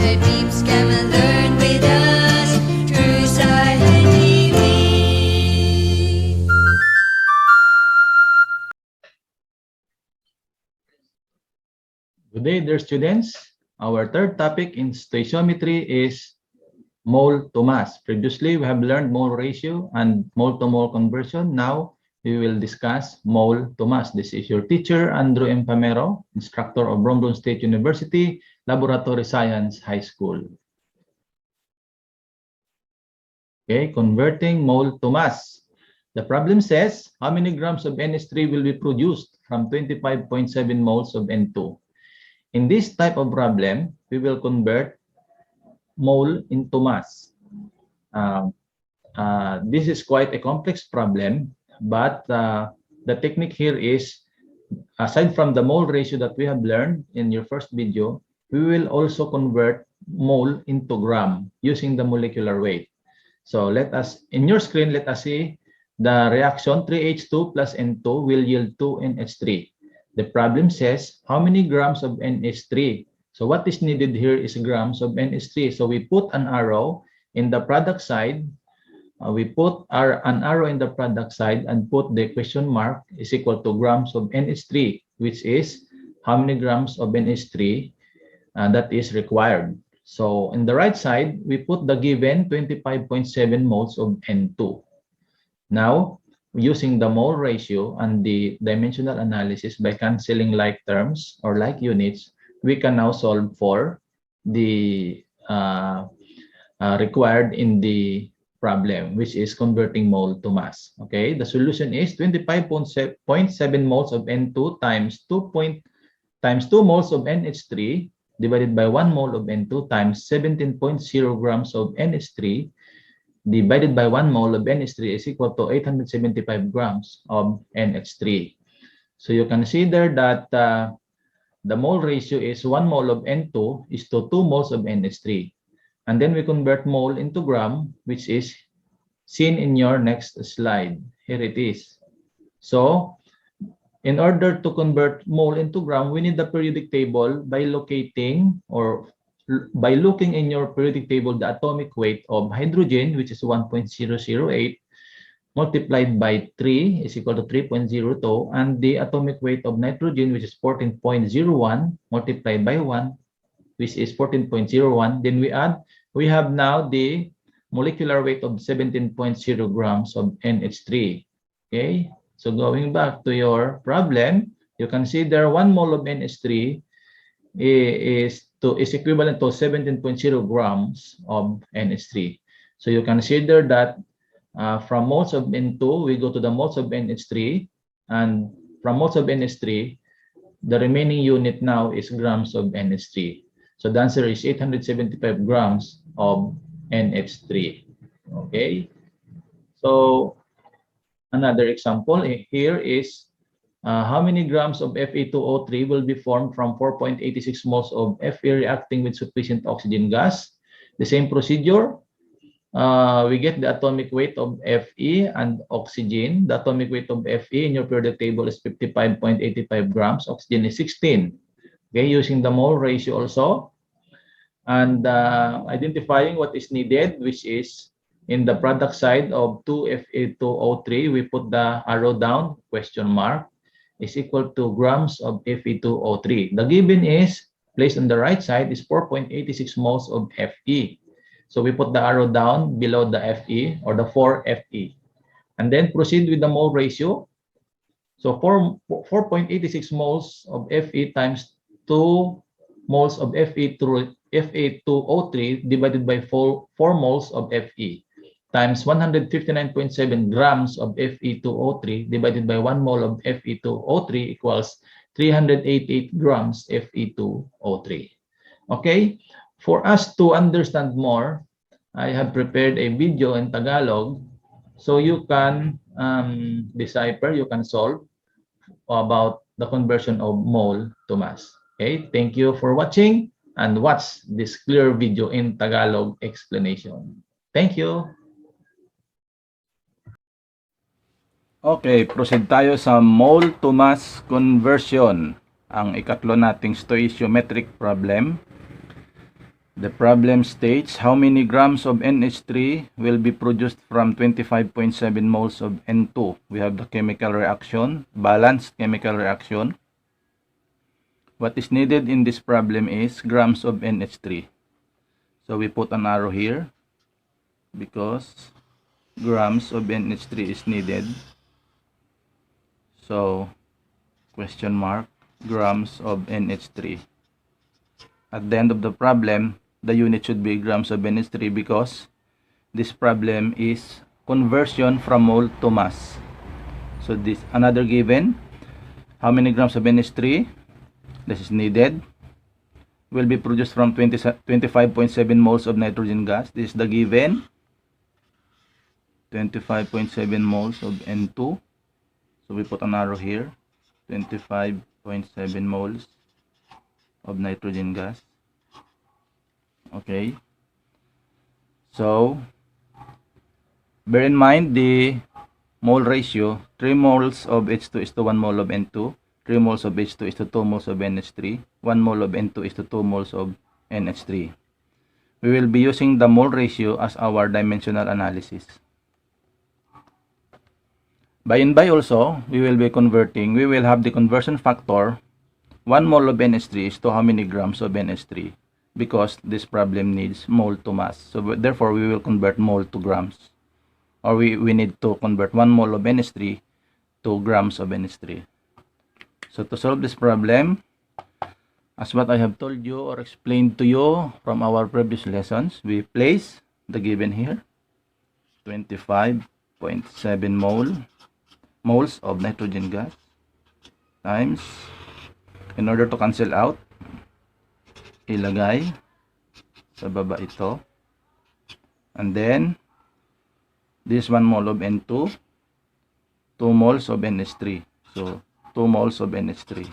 the peeps come and learn with us through scientific. Good day, dear students. Our third topic in stoichiometry is mole to mass. Previously, we have learned mole ratio and mole to mole conversion. Now, we will discuss mole to mass. This is your teacher, Andrew M. Famero, instructor of Bromblon State University, Laboratory Science High School. Okay, converting mole to mass. The problem says, how many grams of NH3 will be produced from 25.7 moles of N2? In this type of problem, we will convert mole into mass. This is quite a complex problem, but the technique here is, aside from the mole ratio that we have learned in your first video, we will also convert mole into gram using the molecular weight. So let us, in your screen, let us see the reaction 3H2 plus N2 will yield 2NH3. The problem says, how many grams of NH3? So what is needed here is grams of NH3. So we put an arrow in the product side. We put an arrow in the product side and put the question mark is equal to grams of NH3, which is how many grams of NH3 that is required. So in the right side, we put the given 25.7 moles of N2. Now, using the mole ratio and the dimensional analysis by canceling like terms or like units, we can now solve for the required in the problem, which is converting mole to mass. Okay, the solution is 25.7 moles of N2 times 2 moles of NH3 divided by 1 mole of N2 times 17.0 grams of NH3 divided by 1 mole of NH3 is equal to 875 grams of NH3. So you consider that the mole ratio is 1 mole of N2 is to 2 moles of NH3. And then we convert mole into gram, which is seen in your next slide. Here it is. So in order to convert mole into gram, we need the periodic table by locating or by looking in your periodic table the atomic weight of hydrogen, which is 1.008, multiplied by 3 is equal to 3.02, and the atomic weight of nitrogen, which is 14.01, multiplied by 1, which is 14.01. Then we add, we have now the molecular weight of 17.0 grams of NH3. Okay, so going back to your problem, you consider 1 mole of NH3 is equivalent to 17.0 grams of NH3. So you consider that from moles of N2, we go to the moles of NH3, and from moles of NH3, the remaining unit now is grams of NH3. So the answer is 875 grams of NH3. Okay. So another example here is how many grams of Fe2O3 will be formed from 4.86 moles of Fe reacting with sufficient oxygen gas? The same procedure. We get the atomic weight of Fe and oxygen. The atomic weight of Fe in your periodic table is 55.85 grams. Oxygen is 16. Okay, using the mole ratio also. And identifying what is needed, which is in the product side of 2Fe2O3, we put the arrow down, question mark, is equal to grams of Fe2O3. The given is, placed on the right side, is 4.86 moles of Fe. So we put the arrow down below the Fe or the 4Fe. And then proceed with the mole ratio. So 4.86 moles of Fe times 2 moles of Fe2O3 divided by 4 moles of Fe times 159.7 grams of Fe2O3 divided by 1 mole of Fe2O3 equals 388 grams Fe2O3. Okay, for us to understand more, I have prepared a video in Tagalog so you can decipher, you can solve about the conversion of mole to mass. Okay, thank you for watching and watch this clear video in Tagalog explanation. Thank you. Okay, proceed tayo sa mole to mass conversion, ang ikatlo nating stoichiometric problem. The problem states how many grams of NH3 will be produced from 25.7 moles of N2. We have the chemical reaction, balanced chemical reaction. What is needed in this problem is grams of NH3. So we put an arrow here because grams of NH3 is needed. So question mark, grams of NH3. At the end of the problem, the unit should be grams of NH3 because this problem is conversion from mole to mass. So this another given, how many grams of NH3 this is needed will be produced from 25.7 moles of nitrogen gas. This is the given, 25.7 moles of N2. So we put an arrow here, 25.7 moles of nitrogen gas. Okay, so bear in mind the mole ratio, 3 moles of H2 is to 1 mole of N2, 3 moles of H2 is to 2 moles of NH3, 1 mole of N2 is to 2 moles of NH3. We will be using the mole ratio as our dimensional analysis. By and by also, we will be converting, we will have the conversion factor, 1 mole of NH3 is to how many grams of NH3? Because this problem needs mole to mass. So therefore, we will convert mole to grams. Or we need to convert 1 mole of NH3 to grams of NH3. So to solve this problem, as what I have told you or explained to you from our previous lessons, we place the given here, 25.7 moles of nitrogen gas times, in order to cancel out, ilagay sa baba ito, and then this 1 mole of N2, 2 moles of NH3. So 2 moles of NH3.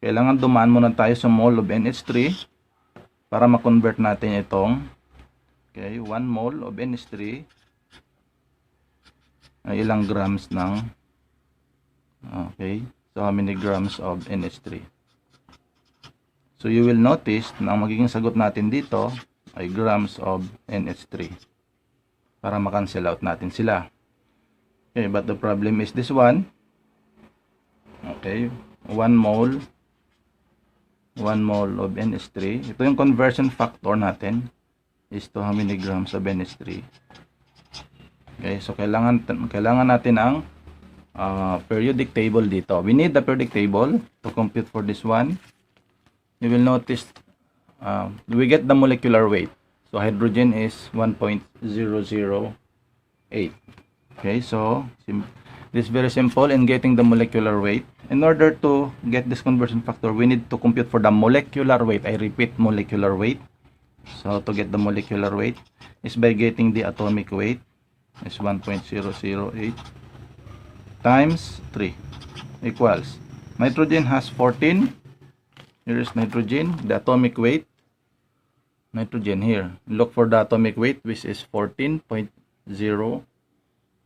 Kailangan dumaan muna tayo sa mole of NH3 para ma-convert natin itong, okay, 1 mole of NH3 ay ilang grams ng, okay, so how many grams of NH3. So you will notice na ang magiging sagot natin dito ay grams of NH3 para ma-cancel out natin sila. Okay, but the problem is this one. Okay, 1 mole of NH3. Ito yung conversion factor natin is to how many grams of NH3. Okay, so kailangan natin ang periodic table dito. We need the periodic table to compute for this one. You will notice we get the molecular weight. So hydrogen is 1.008. Okay, so this is very simple in getting the molecular weight. In order to get this conversion factor, we need to compute for the molecular weight. I repeat, molecular weight. So to get the molecular weight is by getting the atomic weight is 1.008 times 3 equals, nitrogen has 14. Here is nitrogen, the atomic weight, nitrogen here. Look for the atomic weight, which is 14.01.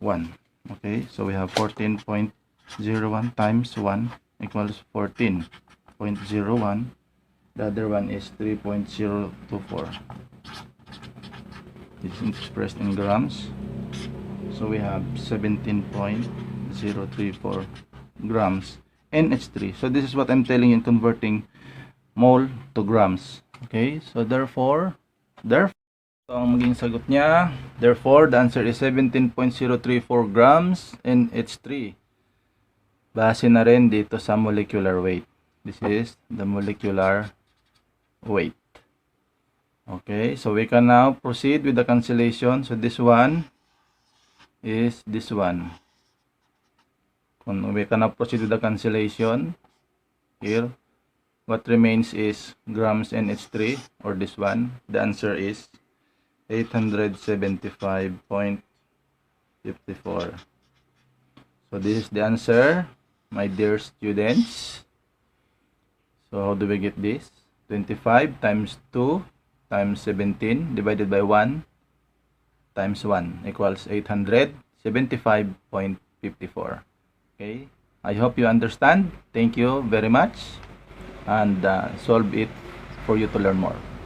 Okay, so we have 14.01 times 1 equals 14.01. The other one is 3.024. It's expressed in grams. So we have 17.034 grams NH3. So this is what I'm telling you in converting mole to grams. Okay, so therefore ang maging sagot niya, therefore the answer is 17.034 grams NH3. Base na rin dito sa molecular weight. This is the molecular weight. Okay, so we can now proceed with the cancellation. So this one is this one. We can now proceed with the cancellation. Here, what remains is grams NH3, or this one. The answer is 875.54. So this is the answer, my dear students. So how do we get this? 25 times 2 times 17 divided by 1 times 1 equals 875.54. Okay, I hope you understand. Thank you very much, and solve it for you to learn more.